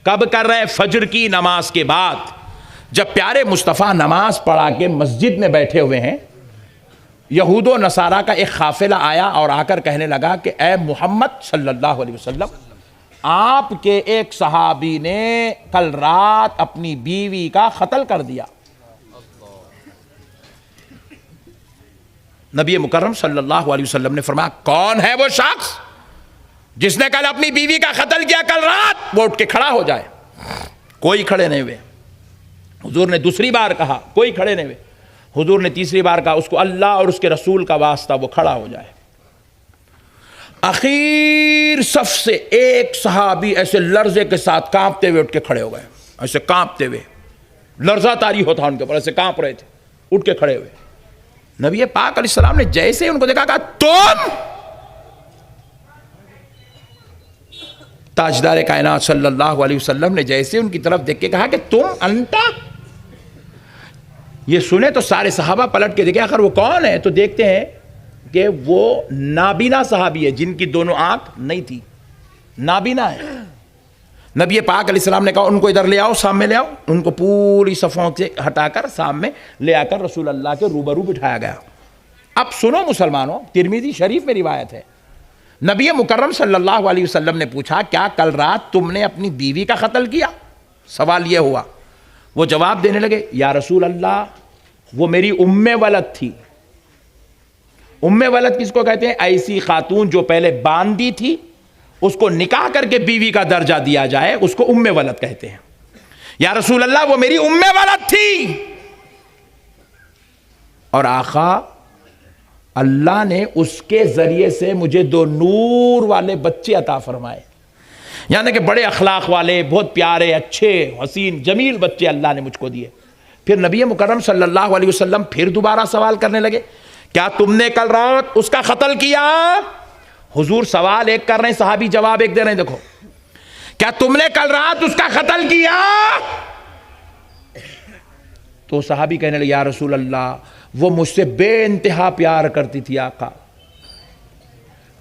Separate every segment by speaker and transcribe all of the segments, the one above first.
Speaker 1: کب کر رہے ہیں؟ فجر کی نماز کے بعد، جب پیارے مصطفیٰ نماز پڑھا کے مسجد میں بیٹھے ہوئے ہیں، یہود و نصارہ کا ایک قافلہ آیا اور آ کر کہنے لگا کہ اے محمد صلی اللہ علیہ وسلم، آپ کے ایک صحابی نے کل رات اپنی بیوی کا قتل کر دیا۔ نبی مکرم صلی اللہ علیہ وسلم نے فرمایا کون ہے وہ شخص جس نے کل اپنی بیوی کا قتل کیا کل رات؟ وہ اٹھ کے کھڑا ہو جائے۔ کوئی کھڑے نہیں ہوئے۔ حضور نے دوسری بار کہا، کوئی کھڑے نہیں ہوئے۔ حضور نے تیسری بار کہا، اس کو اللہ اور اس کے رسول کا واسطہ، وہ کھڑا ہو جائے۔ اخیر صف سے ایک صحابی ایسے لرزے کے ساتھ کانپتے ہوئے اٹھ کے کھڑے ہو گئے، ایسے کانپتے ہوئے، لرزہ طاری ہوتا ان کے اوپر، ایسے کانپ رہے تھے، اٹھ کے کھڑے ہوئے۔ نبی پاک علیہ السلام نے جیسے ہی ان کو دیکھا کہا تم؟ تاجدار کائنات صلی اللہ علیہ وسلم نے جیسے ان کی طرف دیکھ کے کہا کہ تم انتا؟ یہ سنے تو سارے صحابہ پلٹ کے دیکھے آخر وہ کون ہے، تو دیکھتے ہیں کہ وہ نابینا صحابی ہے جن کی دونوں آنکھ نہیں تھی، نابینا ہے۔ نبی پاک علیہ السلام نے کہا ان کو ادھر لے آؤ، سامنے لے آؤ۔ ان کو پوری صفوں سے ہٹا کر سامنے لے آ کر رسول اللہ کے روبرو بٹھایا گیا۔ اب سنو مسلمانوں، ترمذی شریف میں روایت ہے، نبی مکرم صلی اللہ علیہ وسلم نے پوچھا کیا کل رات تم نے اپنی بیوی کا قتل کیا؟ سوال یہ ہوا۔ وہ جواب دینے لگے یا رسول اللہ وہ میری ام ولد تھی۔ ام ولد کس کو کہتے ہیں؟ ایسی خاتون جو پہلے باندی تھی، اس کو نکاح کر کے بیوی کا درجہ دیا جائے، اس کو ام ولد کہتے ہیں۔ یا رسول اللہ وہ میری ام ولد تھی، اور آقا اللہ نے اس کے ذریعے سے مجھے 2 نور والے بچے عطا فرمائے، یعنی کہ بڑے اخلاق والے، بہت پیارے، اچھے، حسین، جمیل بچے اللہ نے مجھ کو دیے۔ پھر نبی مکرم صلی اللہ علیہ وسلم پھر دوبارہ سوال کرنے لگے کیا تم نے کل رات اس کا قتل کیا؟ حضور سوال ایک کر رہے ہیں، صحابی جواب ایک دے رہے ہیں۔ دیکھو، کیا تم نے کل رات اس کا قتل کیا؟ تو صحابی کہنے لگے یا رسول اللہ وہ مجھ سے بے انتہا پیار کرتی تھی آقا،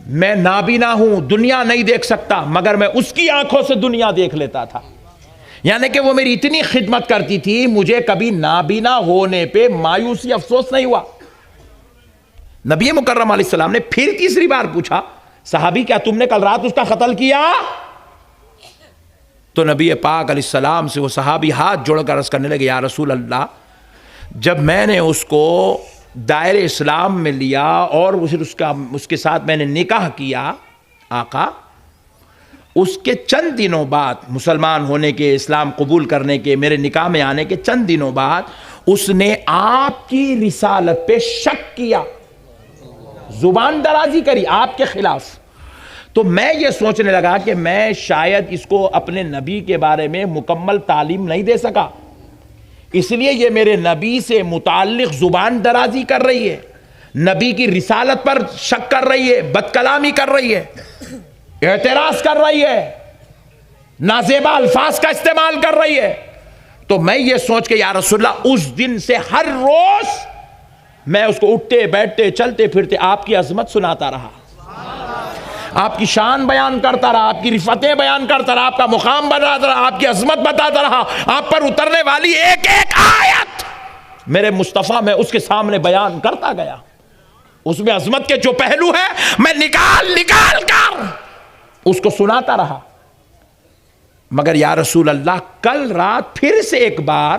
Speaker 1: میں نابینا ہوں، دنیا نہیں دیکھ سکتا، مگر میں اس کی آنکھوں سے دنیا دیکھ لیتا تھا، یعنی کہ وہ میری اتنی خدمت کرتی تھی، مجھے کبھی نابینا ہونے پہ مایوسی افسوس نہیں ہوا۔ نبی مکرم علیہ السلام نے پھر تیسری بار پوچھا صحابی کیا تم نے کل رات اس کا قتل کیا؟ تو نبی پاک علیہ السلام سے وہ صحابی ہاتھ جوڑ کر عرض کرنے لگے یا رسول اللہ جب میں نے اس کو دائرے اسلام میں لیا اور اس کے ساتھ میں نے نکاح کیا آقا، اس کے چند دنوں بعد مسلمان ہونے کے، اسلام قبول کرنے کے، میرے نکاح میں آنے کے چند دنوں بعد اس نے آپ کی رسالت پہ شک کیا، زبان درازی کری آپ کے خلاف۔ تو میں یہ سوچنے لگا کہ میں شاید اس کو اپنے نبی کے بارے میں مکمل تعلیم نہیں دے سکا، اس لیے یہ میرے نبی سے متعلق زبان درازی کر رہی ہے، نبی کی رسالت پر شک کر رہی ہے، بد کلامی کر رہی ہے، اعتراض کر رہی ہے، نازیبا الفاظ کا استعمال کر رہی ہے۔ تو میں یہ سوچ کے یا رسول اللہ اس دن سے ہر روز میں اس کو اٹھتے بیٹھتے چلتے پھرتے آپ کی عظمت سناتا رہا، آپ کی شان بیان کرتا رہا، آپ کی رفتیں بیان کرتا رہا، آپ کا مقام بتاتا رہا، آپ کی عظمت بتاتا رہا، آپ پر اترنے والی ایک ایک آیت میرے مصطفیٰ میں اس کے سامنے بیان کرتا گیا، اس میں عظمت کے جو پہلو ہے میں نکال نکال کر اس کو سناتا رہا۔ مگر یا رسول اللہ کل رات پھر سے ایک بار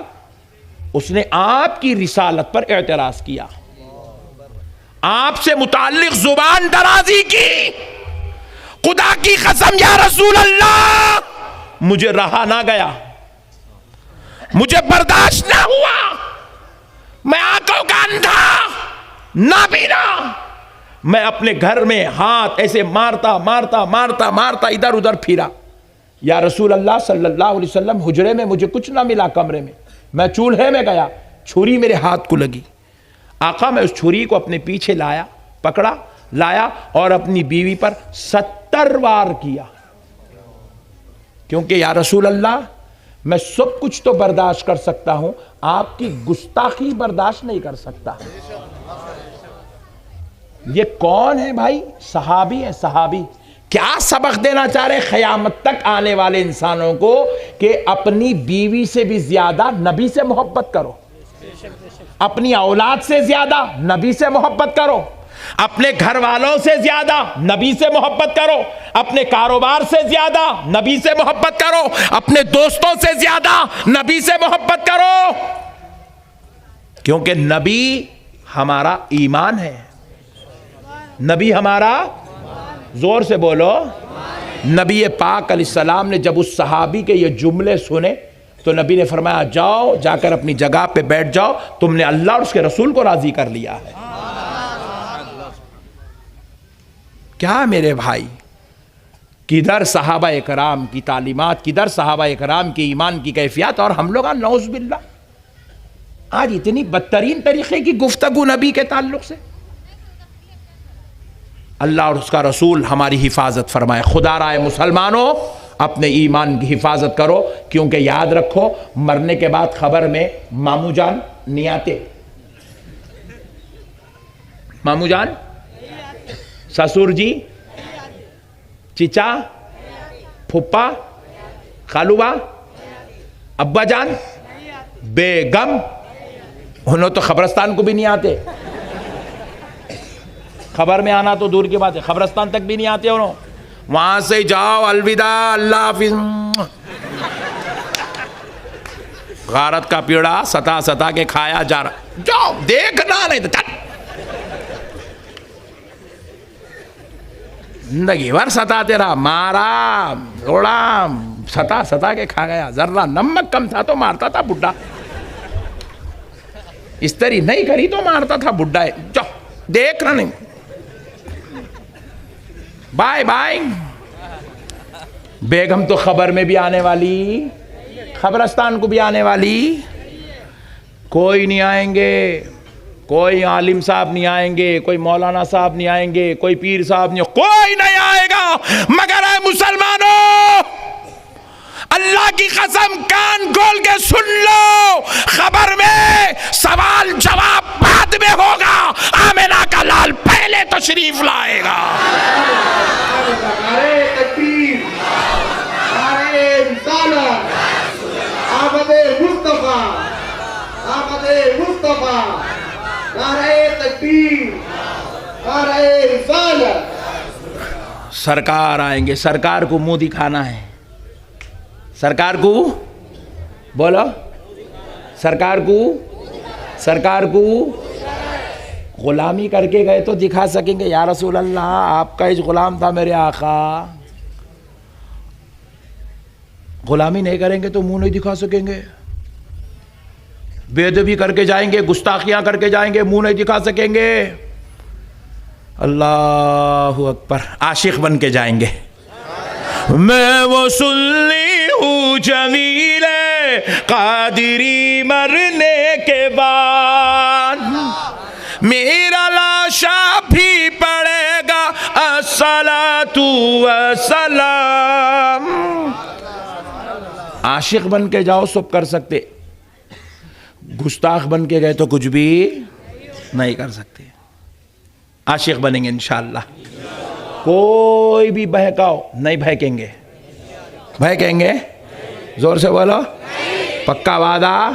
Speaker 1: اس نے آپ کی رسالت پر اعتراض کیا، آپ سے متعلق زبان درازی کی، خدا کی قسم یا رسول اللہ مجھے رہا نہ گیا، مجھے برداشت نہ ہوا، میں آنکھوں کا اندھا نابینا، میں اپنے گھر میں ہاتھ ایسے مارتا مارتا مارتا مارتا ادھر ادھر پھرا، یا رسول اللہ صلی اللہ علیہ وسلم حجرے میں مجھے کچھ نہ ملا، کمرے میں چولہے میں گیا، چھری میرے ہاتھ کو لگی، آقا میں اس چھری کو اپنے پیچھے لایا، پکڑا لایا اور اپنی بیوی پر 70 وار کیا، کیونکہ یا رسول اللہ میں سب کچھ تو برداشت کر سکتا ہوں، آپ کی گستاخی برداشت نہیں کر سکتا۔ یہ کون ہے بھائی؟ صحابی ہے، صحابی۔ کیا سبق دینا چاہ رہے قیامت تک آنے والے انسانوں کو کہ اپنی بیوی سے بھی زیادہ نبی سے محبت کرو، اپنی اولاد سے زیادہ نبی سے محبت کرو، اپنے گھر والوں سے زیادہ نبی سے محبت کرو، اپنے کاروبار سے زیادہ نبی سے محبت کرو، اپنے دوستوں سے زیادہ نبی سے محبت کرو، کیونکہ نبی ہمارا ایمان ہے، نبی ہمارا، زور سے بولو، نبی پاک علیہ السلام نے جب اس صحابی کے یہ جملے سنے تو نبی نے فرمایا جاؤ، جا کر اپنی جگہ پہ بیٹھ جاؤ، تم نے اللہ اور اس کے رسول کو راضی کر لیا ہے۔ کیا میرے بھائی، کدھر صحابہ اکرام کی تعلیمات، کدھر صحابہ اکرام کی ایمان کی کیفیت، اور ہم لوگ نعوذ باللہ آج اتنی بدترین طریقے کی گفتگو نبی کے تعلق سے۔ اللہ اور اس کا رسول ہماری حفاظت فرمائے۔ خدا رائے مسلمانوں، اپنے ایمان کی حفاظت کرو، کیونکہ یاد رکھو مرنے کے بعد خبر میں ماموں جان نہیں آتے، ماموں جان، سسور جی، چچا، پھپھا، خالوبا، ابا جان، بیگم، انہوں تو قبرستان کو بھی نہیں آتے، خبر میں آنا تو دور کی بات ہے، قبرستان تک بھی نہیں آتے انہوں، وہاں سے جاؤ الوداع، اللہ حافظ، غارت کا پیڑا ستا ستا کے کھایا جا رہا، جاؤ دیکھنا نہیں تو چل، زندگی بھر ستاتے رہا، مارا روڑا، ستا ستا کے کھا گیا، ذرہ نمک کم تھا تو مارتا تھا بڈھا، استری نہیں کری تو مارتا تھا بڈھا، جاؤ دیکھنا نہیں، بائے بائے۔ بیگم تو خبر میں بھی آنے والی، قبرستان کو بھی آنے والی، کوئی نہیں آئیں گے، کوئی عالم صاحب نہیں آئیں گے، کوئی مولانا صاحب نہیں آئیں گے، کوئی پیر صاحب نہیں، کوئی نہیں آئے گا، مگر اے مسلمانوں، اللہ کی قسم کان کھول کے سن لو، خبر میں سوال جواب بعد میں ہوگا، آمنہ کا لال پہلے تشریف لائے گا۔
Speaker 2: نعرہ تکبیر، نعرہ رسالت، آمد مصطفیٰ، آمد مصطفیٰ، نعرہ تکبیر، نعرہ رسالت۔
Speaker 1: سرکار آئیں گے، سرکار کو منہ دکھانا ہے، سرکار کو بولو، سرکار کو غلامی کر کے گئے تو دکھا سکیں گے، یا رسول اللہ آپ کا ہی غلام تھا میرے آقا، غلامی نہیں کریں گے تو منہ نہیں دکھا سکیں گے، بے ادبی کر کے جائیں گے، گستاخیاں کر کے جائیں گے، منہ نہیں دکھا سکیں گے، اللہ اکبر، عاشق بن کے جائیں گے، میں وہ سنی ہوں جمیل قادری مرنے کے بعد، میرا لاشا بھی پڑے گا الصلاۃ والسلام۔ عاشق بن کے جاؤ سب کر سکتے، گستاخ بن کے گئے تو کچھ بھی نہیں کر سکتے، عاشق بنیں گے انشاءاللہ، کوئی بھی بہکاؤ نہیں بہکیں گے، بہکیں گے، زور سے بولو، پکا وعدہ،